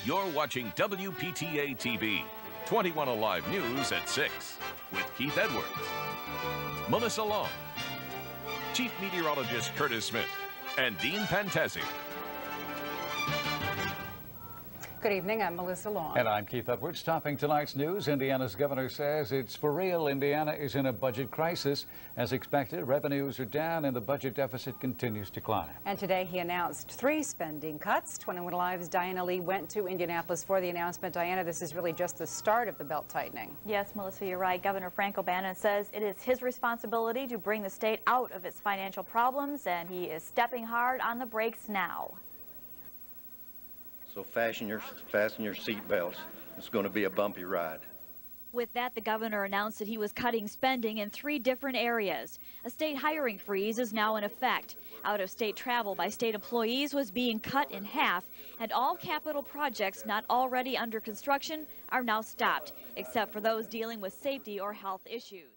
You're watching WPTA-TV, 21 Alive News at 6, with Keith Edwards, Melissa Long, Chief Meteorologist Curtis Smith, and Dean Pantesi. Good evening, I'm Melissa Long. And I'm Keith Edwards. Topping tonight's news, Indiana's governor says it's for real. Indiana is in a budget crisis. As expected, revenues are down and the budget deficit continues to climb. And today he announced 3 spending cuts. 21 Alive's Diana Lee went to Indianapolis for the announcement. Diana, this is really just the start of the belt tightening. Yes, Melissa, you're right. Governor Frank O'Bannon says it is his responsibility to bring the state out of its financial problems, and he is stepping hard on the brakes now. So fasten your seat belts. It's going to be a bumpy ride. With that, the governor announced that he was cutting spending in 3 different areas. A state hiring freeze is now in effect. Out-of-state travel by state employees was being cut in half, and all capital projects not already under construction are now stopped, except for those dealing with safety or health issues.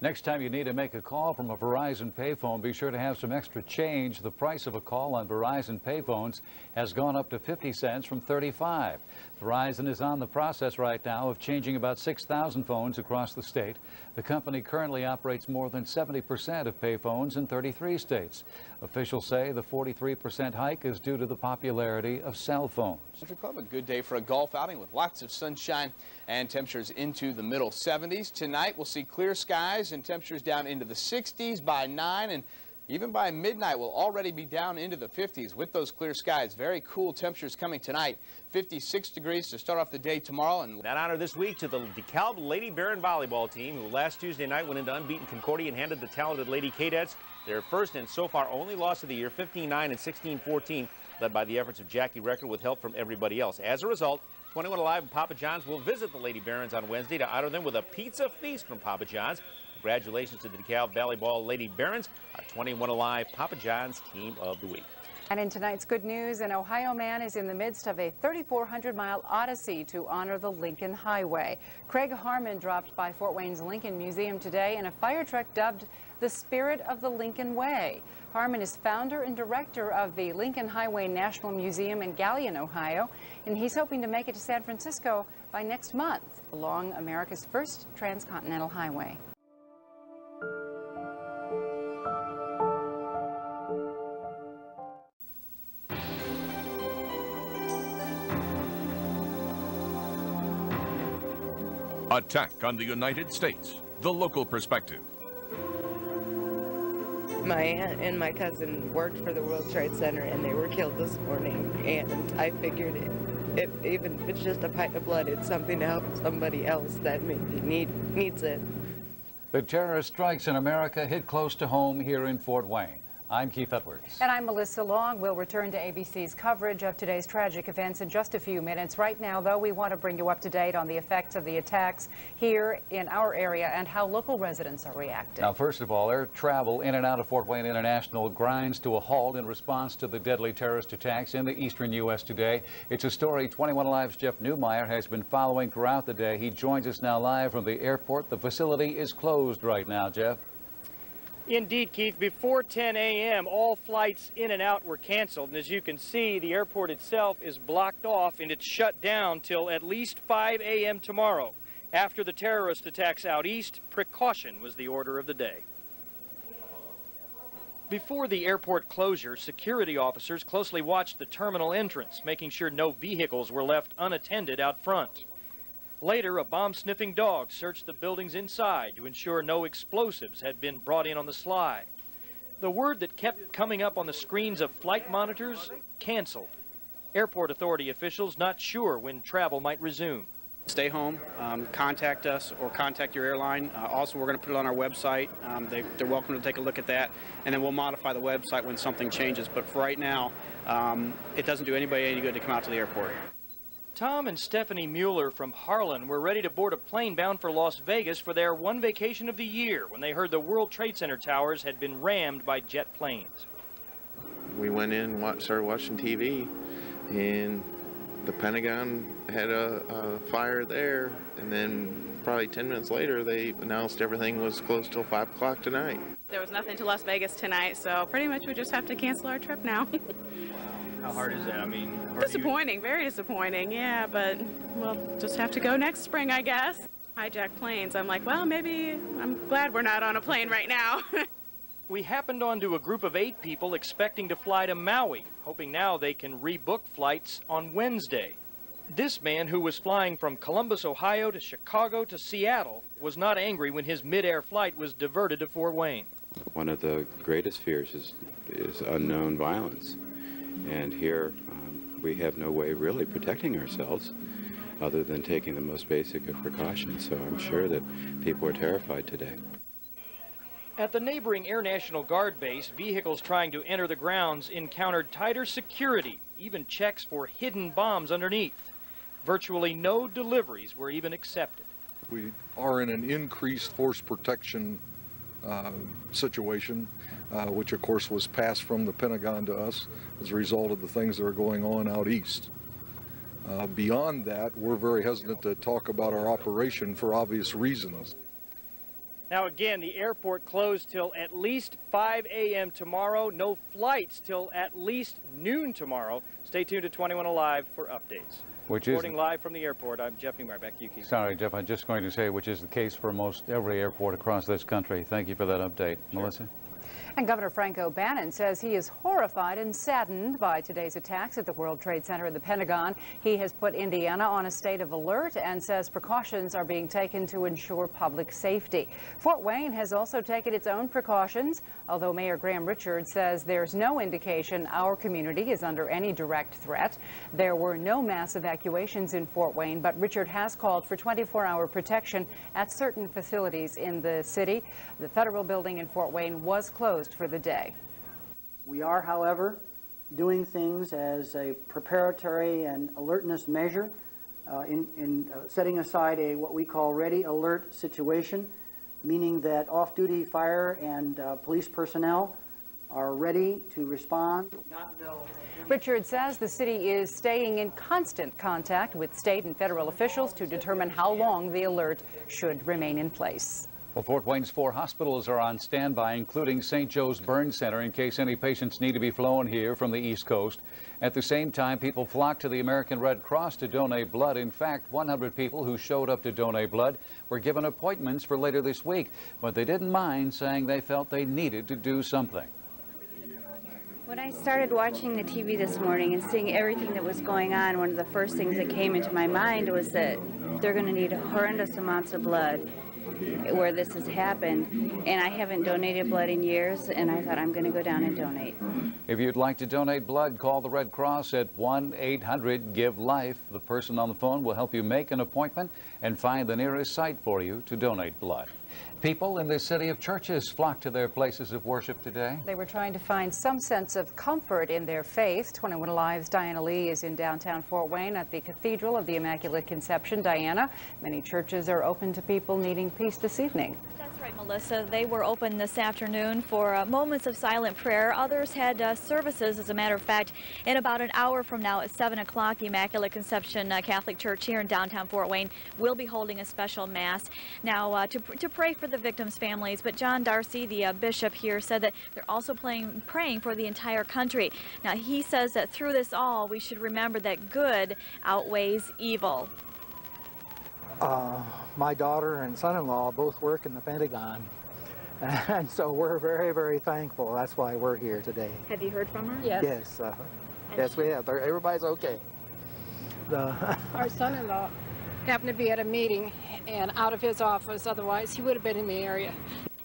Next time you need to make a call from a Verizon payphone, be sure to have some extra change. The price of a call on Verizon payphones has gone up to 50 cents from 35. Verizon is on the process right now of changing about 6,000 phones across the state. The company currently operates more than 70% of payphones in 33 states. Officials say the 43% hike is due to the popularity of cell phones. Country Club, a good day for a golf outing with lots of sunshine and temperatures into the middle 70s. Tonight we'll see clear skies and temperatures down into the 60s by 9, and even by midnight we'll already be down into the 50s with those clear skies. Very cool temperatures coming tonight. 56 degrees to start off the day tomorrow. And that honor this week to the DeKalb Lady Baron volleyball team, who last Tuesday night went into unbeaten Concordia and handed the talented Lady Cadettes their first and so far only loss of the year, 15-9 and 16-14, led by the efforts of Jackie Recker with help from everybody else. As a result, 21 Alive and Papa John's will visit the Lady Barons on Wednesday to honor them with a pizza feast from Papa John's. Congratulations to the DeKalb Volleyball Lady Barons, our 21 Alive Papa John's Team of the Week. And in tonight's good news, an Ohio man is in the midst of a 3,400-mile odyssey to honor the Lincoln Highway. Craig Harmon dropped by Fort Wayne's Lincoln Museum today in a fire truck dubbed the Spirit of the Lincoln Way. Harmon is founder and director of the Lincoln Highway National Museum in Galion, Ohio, and he's hoping to make it to San Francisco by next month along America's first transcontinental highway. Attack on the United States, the local perspective. My aunt and my cousin worked for the World Trade Center and they were killed this morning, and I figured even if it's just a pint of blood, it's something to help somebody else that maybe needs it. The terrorist strikes in America hit close to home here in Fort Wayne. I'm Keith Edwards. And I'm Melissa Long. We'll return to ABC's coverage of today's tragic events in just a few minutes. Right now, though, we want to bring you up to date on the effects of the attacks here in our area and how local residents are reacting. Now, first of all, air travel in and out of Fort Wayne International grinds to a halt in response to the deadly terrorist attacks in the eastern U.S. today. It's a story 21 Alive's Jeff Newmeyer has been following throughout the day. He joins us now live from the airport. The facility is closed right now, Jeff. Indeed, Keith. Before 10 a.m., all flights in and out were canceled. And as you can see, the airport itself is blocked off and it's shut down till at least 5 a.m. tomorrow. After the terrorist attacks out east, precaution was the order of the day. Before the airport closure, security officers closely watched the terminal entrance, making sure no vehicles were left unattended out front. Later, a bomb-sniffing dog searched the buildings inside to ensure no explosives had been brought in on the sly. The word that kept coming up on the screens of flight monitors, canceled. Airport authority officials not sure when travel might resume. Stay home, contact us or contact your airline. Also, we're going to put it on our website. They're welcome to take a look at that, and then we'll modify the website when something changes. But for right now, it doesn't do anybody any good to come out to the airport. Tom and Stephanie Mueller from Harlan were ready to board a plane bound for Las Vegas for their one vacation of the year when they heard the World Trade Center towers had been rammed by jet planes. We went in and started watching TV, and the Pentagon had a fire there, and then probably 10 minutes later they announced everything was closed till 5 o'clock tonight. There was nothing to Las Vegas tonight, so pretty much we just have to cancel our trip now. How hard is that? I mean, disappointing, very disappointing, yeah, but we'll just have to go next spring, I guess. Hijack planes. I'm like, well, maybe I'm glad we're not on a plane right now. We happened onto a group of 8 people expecting to fly to Maui, hoping now they can rebook flights on Wednesday. This man, who was flying from Columbus, Ohio to Chicago to Seattle, was not angry when his mid-air flight was diverted to Fort Wayne. One of the greatest fears is unknown violence. And here we have no way really protecting ourselves other than taking the most basic of precautions. So I'm sure that people are terrified today. At the neighboring Air National Guard base, vehicles trying to enter the grounds encountered tighter security, even checks for hidden bombs underneath. Virtually no deliveries were even accepted. We are in an increased force protection situation, which of course was passed from the Pentagon to us as a result of the things that are going on out east. Beyond that, we're very hesitant to talk about our operation for obvious reasons. Now again, the airport closed till at least 5 a.m. tomorrow. No flights till at least noon tomorrow. Stay tuned to 21 Alive for updates. Reporting live from the airport, I'm Jeff Newmeyer. Back to you, Keith. Sorry, Jeff, I'm just going to say, which is the case for most every airport across this country. Thank you for that update. Sure. Melissa? And Governor Frank O'Bannon says he is horrified and saddened by today's attacks at the World Trade Center and the Pentagon. He has put Indiana on a state of alert and says precautions are being taken to ensure public safety. Fort Wayne has also taken its own precautions, although Mayor Graham Richards says there's no indication our community is under any direct threat. There were no mass evacuations in Fort Wayne, but Richard has called for 24-hour protection at certain facilities in the city. The federal building in Fort Wayne was closed for the day. We are, however, doing things as a preparatory and alertness measure in setting aside what we call ready alert situation, meaning that off-duty fire and police personnel are ready to respond. Richard says the city is staying in constant contact with state and federal officials to determine how long the alert should remain in place. Well, Fort Wayne's 4 hospitals are on standby, including St. Joe's Burn Center, in case any patients need to be flown here from the East Coast. At the same time, people flock to the American Red Cross to donate blood. In fact, 100 people who showed up to donate blood were given appointments for later this week, but they didn't mind saying they felt they needed to do something. When I started watching the TV this morning and seeing everything that was going on, one of the first things that came into my mind was that they're going to need horrendous amounts of blood where this has happened, and I haven't donated blood in years, and I thought I'm going to go down and donate. If you'd like to donate blood, call the Red Cross at 1-800-GIVE-LIFE. The person on the phone will help you make an appointment and find the nearest site for you to donate blood. People in the city of churches flocked to their places of worship today. They were trying to find some sense of comfort in their faith. 21 Alive's Diana Lee is in downtown Fort Wayne at the Cathedral of the Immaculate Conception. Diana, many churches are open to people needing peace this evening. That's right, Melissa. They were open this afternoon for moments of silent prayer. Others had services, as a matter of fact, in about an hour from now at 7 o'clock. The Immaculate Conception Catholic Church here in downtown Fort Wayne will be holding a special mass now to pray for the victims' families. But John Darcy, the bishop here, said that they're also praying for the entire country. Now, he says that through this all, we should remember that good outweighs evil. My daughter and son-in-law both work in the Pentagon, and so we're very, very thankful. That's why we're here today. Have you heard from her? Yes. Yes, yes, we have. Everybody's okay. Our son-in-law happened to be at a meeting and out of his office, otherwise he would have been in the area.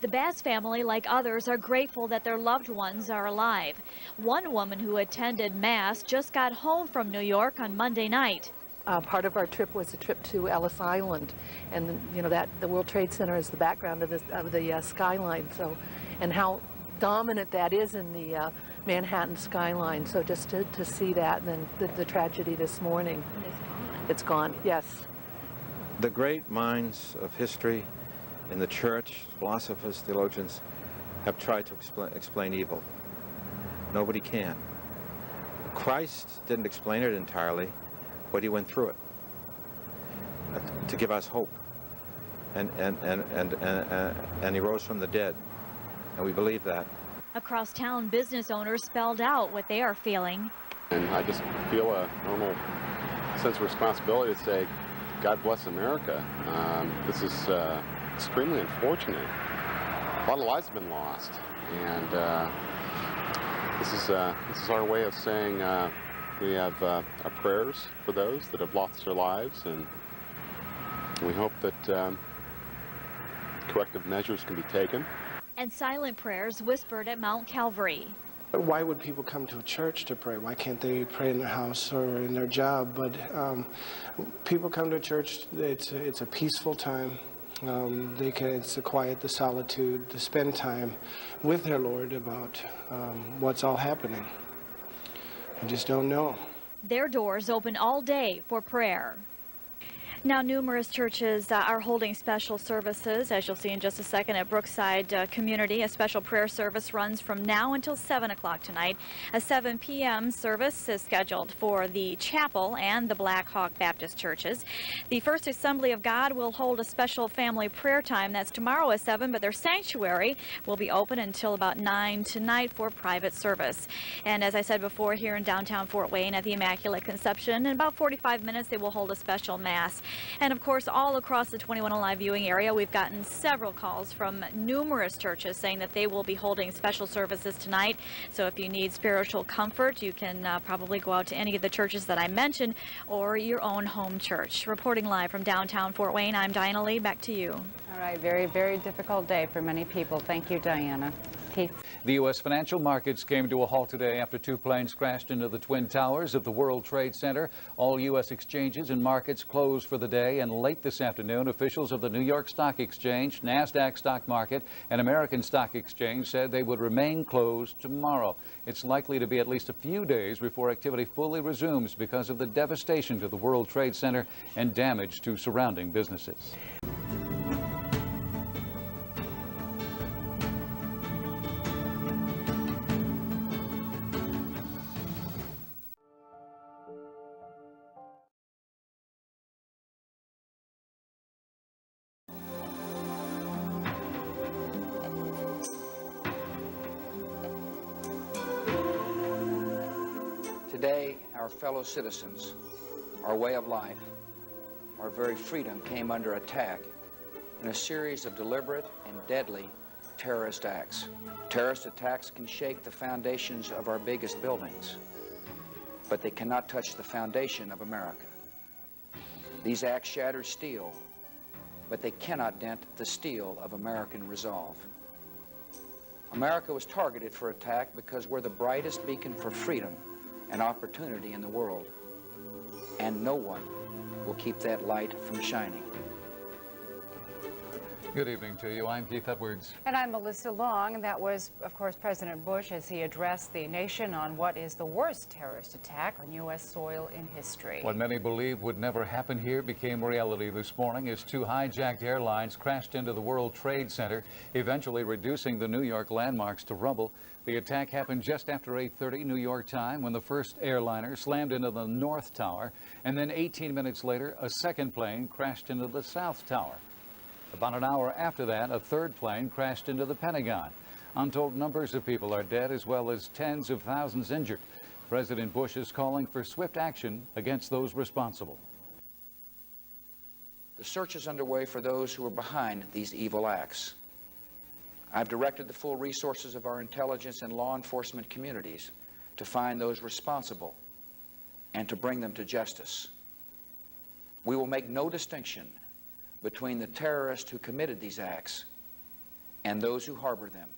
The Bass family, like others, are grateful that their loved ones are alive. One woman who attended Mass just got home from New York on Monday night. Part of our trip was a trip to Ellis Island, and you know that the World Trade Center is the background of the skyline. So, and how dominant that is in the Manhattan skyline. So just to see that, and then the tragedy this morning. It's gone. Yes. The great minds of history in the church, philosophers, theologians, have tried to explain evil. Nobody can. Christ didn't explain it entirely, but he went through it to give us hope. And he rose from the dead, and we believe that. Across town, business owners spelled out what they are feeling. And I just feel a normal sense of responsibility to say, God bless America. This is extremely unfortunate. A lot of lives have been lost, and this is our way of saying we have our prayers for those that have lost their lives, and we hope that corrective measures can be taken. And silent prayers whispered at Mount Calvary. Why would people come to a church to pray? Why can't they pray in their house or in their job? But people come to church, it's a peaceful time. It's to quiet the solitude, to spend time with their Lord about what's all happening. I just don't know. Their doors open all day for prayer. Now, numerous churches are holding special services, as you'll see in just a second, at Brookside Community. A special prayer service runs from now until 7 o'clock tonight. A 7 p.m. service is scheduled for the chapel and the Black Hawk Baptist churches. The First Assembly of God will hold a special family prayer time. That's tomorrow at 7, but their sanctuary will be open until about 9 tonight for private service. And as I said before, here in downtown Fort Wayne at the Immaculate Conception, in about 45 minutes, they will hold a special mass. And of course, all across the 21 Alive viewing area, we've gotten several calls from numerous churches saying that they will be holding special services tonight. So if you need spiritual comfort, you can probably go out to any of the churches that I mentioned or your own home church. Reporting live from downtown Fort Wayne, I'm Diana Lee. Back to you. All right, very, very difficult day for many people. Thank you, Diana. Keith. The U.S. financial markets came to a halt today after two planes crashed into the Twin Towers of the World Trade Center. All U.S. exchanges and markets closed for the day, and late this afternoon, officials of the New York Stock Exchange, NASDAQ stock market, and American Stock Exchange said they would remain closed tomorrow. It's likely to be at least a few days before activity fully resumes because of the devastation to the World Trade Center and damage to surrounding businesses. Today, our fellow citizens, our way of life, our very freedom came under attack in a series of deliberate and deadly terrorist acts. Terrorist attacks can shake the foundations of our biggest buildings, but they cannot touch the foundation of America. These acts shattered steel, but they cannot dent the steel of American resolve. America was targeted for attack because we're the brightest beacon for freedom and opportunity in the world, and no one will keep that light from shining. Good evening to you. I'm Keith Edwards. And I'm Melissa Long. And that was, of course, President Bush as he addressed the nation on what is the worst terrorist attack on U.S. soil in history. What many believed would never happen here became reality this morning as two hijacked airlines crashed into the World Trade Center, eventually reducing the New York landmarks to rubble. The attack happened just after 8:30 New York time when the first airliner slammed into the North Tower, and then 18 minutes later, a second plane crashed into the South Tower. About an hour after that, a third plane crashed into the Pentagon. Untold numbers of people are dead, as well as tens of thousands injured. President Bush is calling for swift action against those responsible. The search is underway for those who are behind these evil acts. I've directed the full resources of our intelligence and law enforcement communities to find those responsible and to bring them to justice. We will make no distinction between the terrorists who committed these acts and those who harbor them.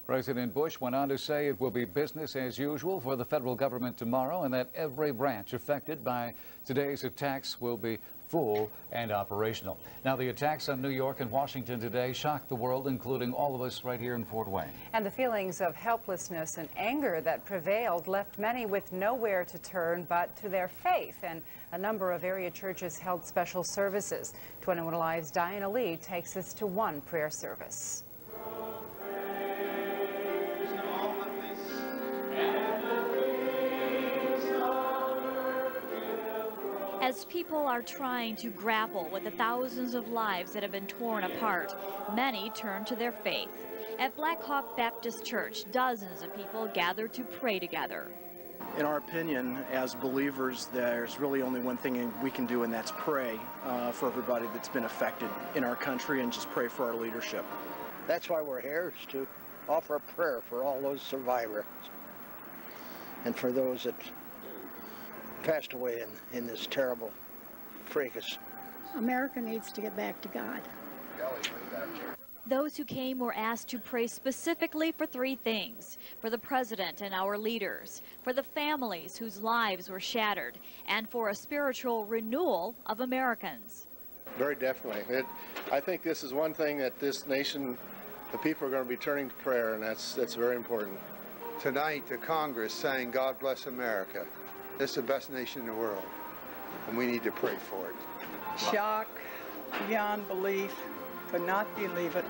President Bush went on to say it will be business as usual for the federal government tomorrow and that every branch affected by today's attacks will be full and operational. Now, the attacks on New York and Washington today shocked the world, including all of us right here in Fort Wayne. And the feelings of helplessness and anger that prevailed left many with nowhere to turn but to their faith. And a number of area churches held special services. 21 Alive's Diana Lee takes us to one prayer service. As people are trying to grapple with the thousands of lives that have been torn apart, many turn to their faith. At Black Hawk Baptist Church, dozens of people gather to pray together. In our opinion, as believers, there's really only one thing we can do, and that's pray for everybody that's been affected in our country and just pray for our leadership. That's why we're here, is to offer a prayer for all those survivors and for those that passed away in this terrible fracas. America needs to get back to God. Those who came were asked to pray specifically for three things: for the president and our leaders, for the families whose lives were shattered, and for a spiritual renewal of Americans. Very definitely. I think this is one thing that this nation, the people are going to be turning to prayer, and that's very important. Tonight, the Congress saying, God bless America. This is the best nation in the world, and we need to pray for it. Shock, beyond belief, could not believe it.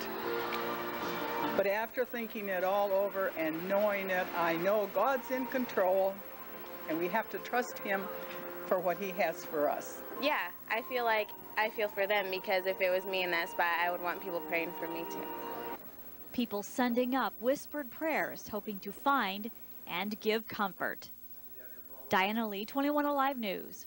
But after thinking it all over and knowing it, I know God's in control, and we have to trust Him for what He has for us. Yeah, I feel for them, because if it was me in that spot, I would want people praying for me too. People sending up whispered prayers, hoping to find and give comfort. Diana Lee, 21 Alive News.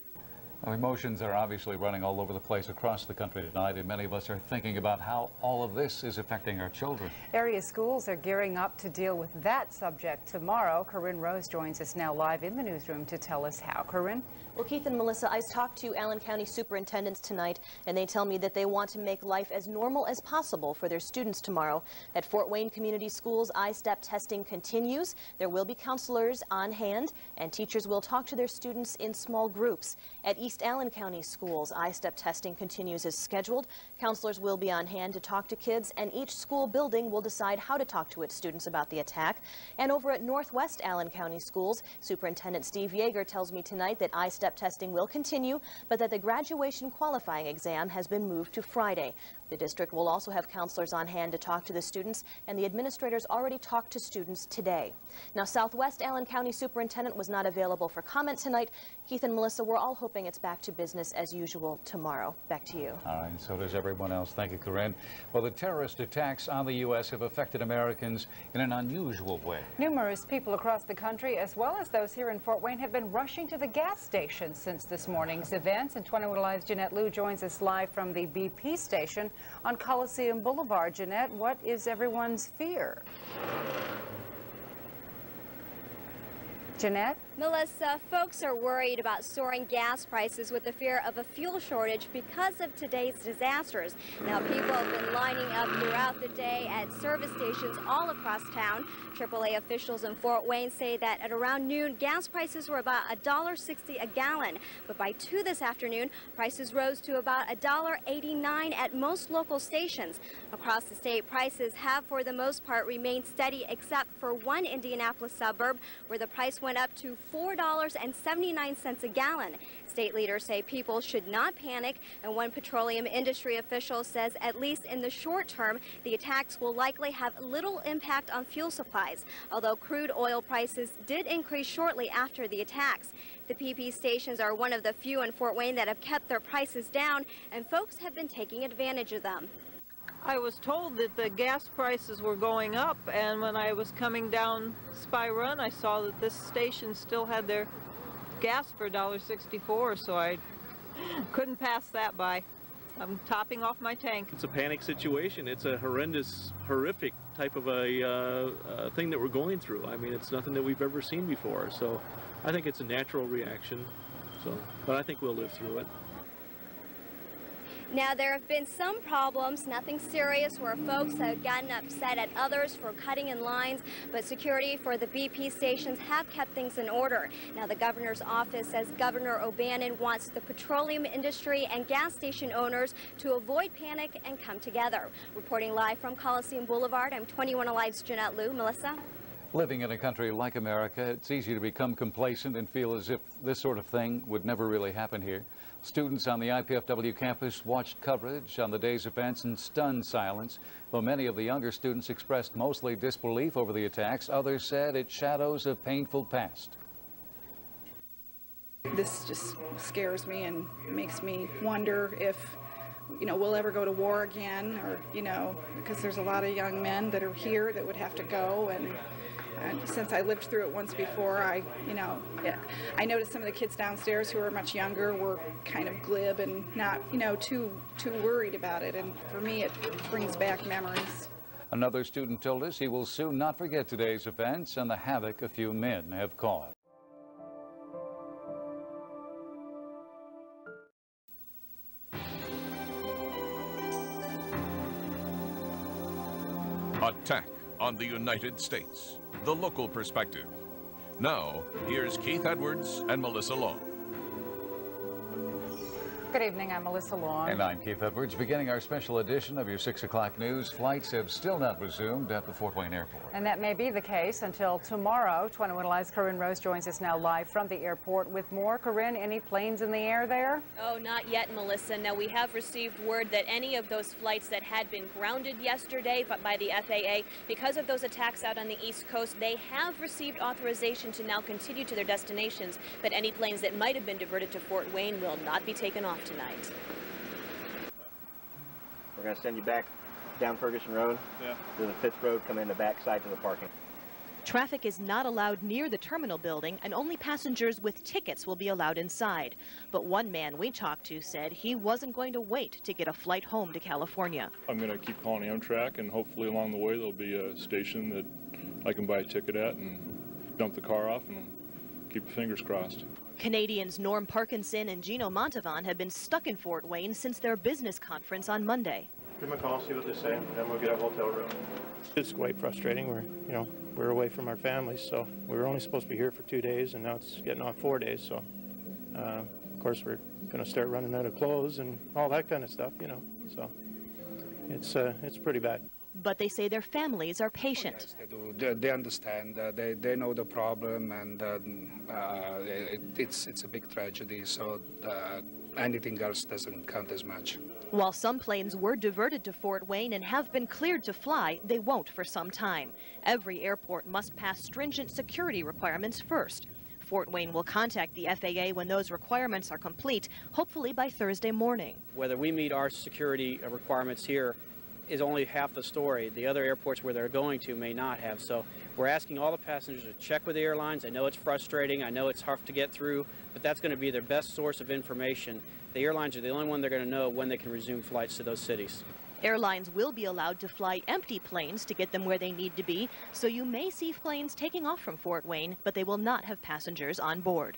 Well, emotions are obviously running all over the place across the country tonight, and many of us are thinking about how all of this is affecting our children. Area schools are gearing up to deal with that subject tomorrow. Corinne Rose joins us now live in the newsroom to tell us how. Corinne? Well, Keith and Melissa, I talked to Allen County superintendents tonight, and they tell me that they want to make life as normal as possible for their students tomorrow. At Fort Wayne Community Schools, I-STEP testing continues. There will be counselors on hand, and teachers will talk to their students in small groups. At East Allen County Schools, I-STEP testing continues as scheduled. Counselors will be on hand to talk to kids, and each school building will decide how to talk to its students about the attack. And over at Northwest Allen County Schools, Superintendent Steve Yeager tells me tonight that I-STEP testing will continue, but that the graduation qualifying exam has been moved to Friday. The district will also have counselors on hand to talk to the students, and the administrators already talked to students today. Now, Southwest Allen County Superintendent was not available for comment tonight. Keith and Melissa, we're all hoping it's back to business as usual tomorrow. Back to you. All right, and so does everyone else. Thank you, Corinne. Well, the terrorist attacks on the U.S. have affected Americans in an unusual way. Numerous people across the country, as well as those here in Fort Wayne, have been rushing to the gas station since this morning's events. And 21 Alive's Jeanette Liu joins us live from the BP station on Coliseum Boulevard. Jeanette, what is everyone's fear? Jeanette? Melissa, folks are worried about soaring gas prices with the fear of a fuel shortage because of today's disasters. Now, people have been lining up throughout the day at service stations all across town. AAA officials in Fort Wayne say that at around noon, gas prices were about $1.60 a gallon. But by 2 this afternoon, prices rose to about $1.89 at most local stations. Across the state, prices have, for the most part, remained steady, except for one Indianapolis suburb, where the price went up to $4.79 a gallon. State leaders say people should not panic, and one petroleum industry official says at least in the short term, the attacks will likely have little impact on fuel supplies, although crude oil prices did increase shortly after the attacks. The PP stations are one of the few in Fort Wayne that have kept their prices down, and folks have been taking advantage of them. I was told that the gas prices were going up, and when I was coming down Spy Run, I saw that this station still had their gas for $1.64, so I couldn't pass that by. I'm topping off my tank. It's a panic situation. It's a horrific type of a thing that we're going through. I mean, it's nothing that we've ever seen before, so I think it's a natural reaction. But I think we'll live through it. Now, there have been some problems, nothing serious, where folks have gotten upset at others for cutting in lines, but security for the BP stations have kept things in order. Now, the governor's office says Governor O'Bannon wants the petroleum industry and gas station owners to avoid panic and come together. Reporting live from Coliseum Boulevard, I'm 21 Alive's Jeanette Liu. Melissa? Living in a country like America, it's easy to become complacent and feel as if this sort of thing would never really happen here. Students on the IPFW campus watched coverage on the day's events in stunned silence. Though many of the younger students expressed mostly disbelief over the attacks, others said it shadows a painful past. This just scares me and makes me wonder if, we'll ever go to war again, or, because there's a lot of young men that are here that would have to go. And since I lived through it once before, I noticed some of the kids downstairs who are much younger were kind of glib and not, too worried about it. And for me, it brings back memories. Another student told us he will soon not forget today's events and the havoc a few men have caused. Attack on the United States. The local perspective. Now, here's Keith Edwards and Melissa Long. Good evening, I'm Melissa Long. And I'm Keith Edwards. Beginning our special edition of your 6 o'clock news, flights have still not resumed at the Fort Wayne Airport. And that may be the case until tomorrow. 21 Alive's Corinne Rose joins us now live from the airport with more. Corinne, any planes in the air there? Oh, not yet, Melissa. Now, we have received word that any of those flights that had been grounded yesterday by the FAA, because of those attacks out on the East Coast, they have received authorization to now continue to their destinations. But any planes that might have been diverted to Fort Wayne will not be taken off tonight. We're going to send you back down Ferguson Road to the 5th Road, come in the back side to the parking. Traffic is not allowed near the terminal building, and only passengers with tickets will be allowed inside. But one man we talked to said he wasn't going to wait to get a flight home to California. I'm going to keep calling Amtrak, and hopefully along the way there'll be a station that I can buy a ticket at and dump the car off and keep your fingers crossed. Canadians Norm Parkinson and Gino Montavon have been stuck in Fort Wayne since their business conference on Monday. Give them a call, see what they say, and then we'll get a hotel room. It's quite frustrating. We're away from our families, so we were only supposed to be here for 2 days, and now it's getting on 4 days. So, of course, we're going to start running out of clothes and all that kind of stuff, So, it's pretty bad. But they say their families are patient. Yes, they do. They understand. They know the problem, and it's a big tragedy. So anything else doesn't count as much. While some planes were diverted to Fort Wayne and have been cleared to fly, they won't for some time. Every airport must pass stringent security requirements first. Fort Wayne will contact the FAA when those requirements are complete, hopefully by Thursday morning. Whether we meet our security requirements here is only half the story. The other airports where they're going to may not have. So we're asking all the passengers to check with the airlines. I know it's frustrating. I know it's hard to get through, but that's going to be their best source of information. The airlines are the only one they're going to know when they can resume flights to those cities. Airlines will be allowed to fly empty planes to get them where they need to be, so you may see planes taking off from Fort Wayne, but they will not have passengers on board.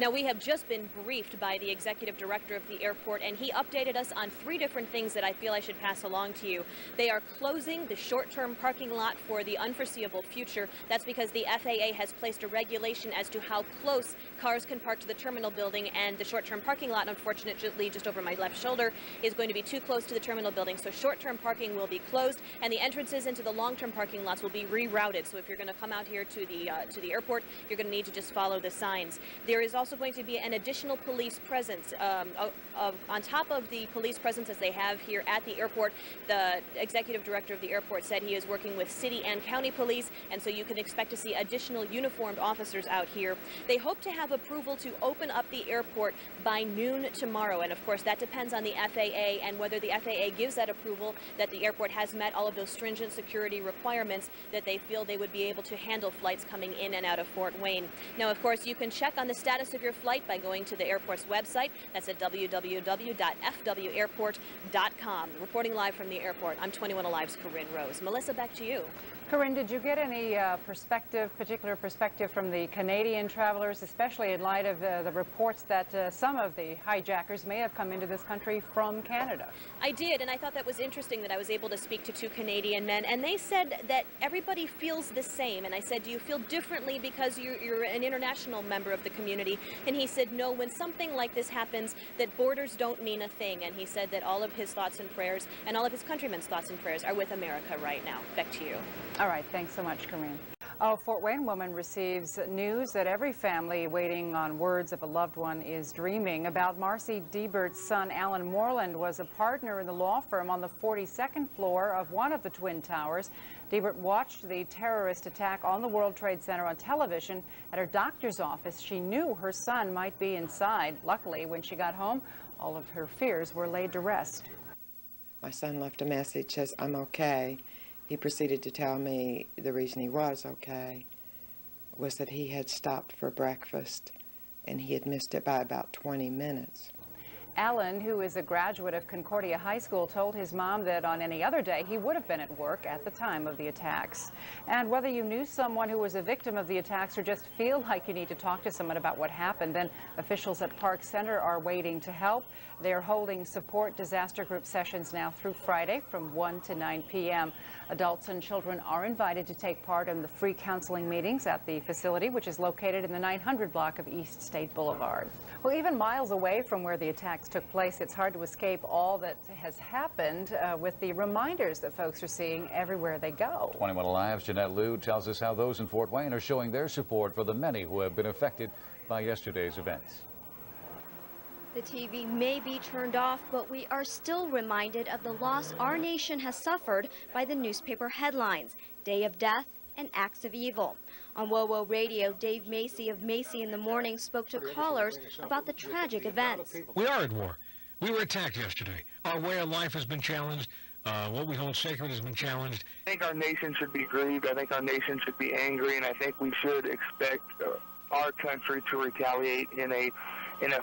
Now, we have just been briefed by the executive director of the airport, and he updated us on 3 different things that I feel I should pass along to you. They are closing the short-term parking lot for the unforeseeable future. That's because the FAA has placed a regulation as to how close cars can park to the terminal building, and the short-term parking lot, unfortunately, just over my left shoulder, is going to be too close to the terminal building. So short-term parking will be closed, and the entrances into the long-term parking lots will be rerouted. So if you're going to come out here to the airport, you're going to need to just follow the signs. There is also going to be an additional police presence on top of the police presence as they have here at the airport. The executive director of the airport said he is working with city and county police, and so you can expect to see additional uniformed officers out here. They hope to have approval to open up the airport by noon tomorrow, and of course that depends on the FAA and whether the FAA gives that approval approval that the airport has met all of those stringent security requirements, that they feel they would be able to handle flights coming in and out of Fort Wayne. Now, of course, you can check on the status of your flight by going to the airport's website. That's at www.fwairport.com. Reporting live from the airport, I'm 21 Alive's Corinne Rose. Melissa, back to you. Corinne, did you get any particular perspective from the Canadian travelers, especially in light of the reports that some of the hijackers may have come into this country from Canada? I did, and I thought that was interesting that I was able to speak to 2 Canadian men, and they said that everybody feels the same. And I said, do you feel differently because you're an international member of the community? And he said, no, when something like this happens, that borders don't mean a thing. And he said that all of his thoughts and prayers, and all of his countrymen's thoughts and prayers, are with America right now. Back to you. All right, thanks so much, Corinne. A Fort Wayne woman receives news that every family waiting on words of a loved one is dreaming about. Marcy Debert's son, Alan Moreland, was a partner in the law firm on the 42nd floor of one of the Twin Towers. Debert watched the terrorist attack on the World Trade Center on television. At her doctor's office, she knew her son might be inside. Luckily, when she got home, all of her fears were laid to rest. My son left a message, says, "I'm okay." He proceeded to tell me the reason he was okay was that he had stopped for breakfast and he had missed it by about 20 minutes. Alan, who is a graduate of Concordia High School, told his mom that on any other day he would have been at work at the time of the attacks. And whether you knew someone who was a victim of the attacks or just feel like you need to talk to someone about what happened, then officials at Park Center are waiting to help. They're holding support disaster group sessions now through Friday from 1 to 9 p.m. Adults and children are invited to take part in the free counseling meetings at the facility, which is located in the 900 block of East State Boulevard. Well, even miles away from where the attacks took place, it's hard to escape all that has happened with the reminders that folks are seeing everywhere they go. 21 Alive's Jeanette Liu tells us how those in Fort Wayne are showing their support for the many who have been affected by yesterday's events. The TV may be turned off, but we are still reminded of the loss our nation has suffered by the newspaper headlines, Day of Death and Acts of Evil. On WOWO Radio, Dave Macy of Macy in the Morning spoke to callers about the tragic events. We are at war. We were attacked yesterday. Our way of life has been challenged. What we hold sacred has been challenged. I think our nation should be grieved. I think our nation should be angry, and I think we should expect our country to retaliate in a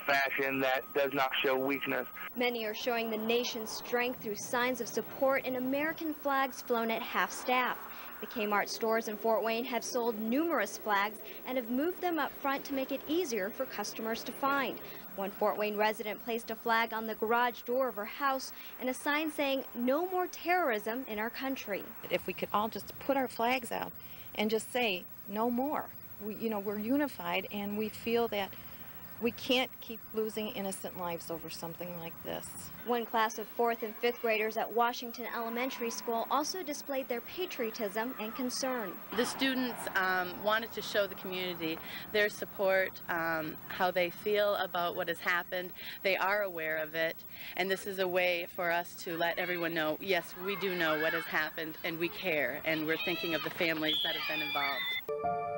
fashion that does not show weakness. Many are showing the nation's strength through signs of support and American flags flown at half-staff. The Kmart stores in Fort Wayne have sold numerous flags and have moved them up front to make it easier for customers to find. One Fort Wayne resident placed a flag on the garage door of her house and a sign saying, "No more terrorism in our country." If we could all just put our flags out and just say, no more. We're unified, and we feel that we can't keep losing innocent lives over something like this. One class of 4th and 5th graders at Washington Elementary School also displayed their patriotism and concern. The students wanted to show the community their support, how they feel about what has happened. They are aware of it, and this is a way for us to let everyone know, yes, we do know what has happened, and we care, and we're thinking of the families that have been involved.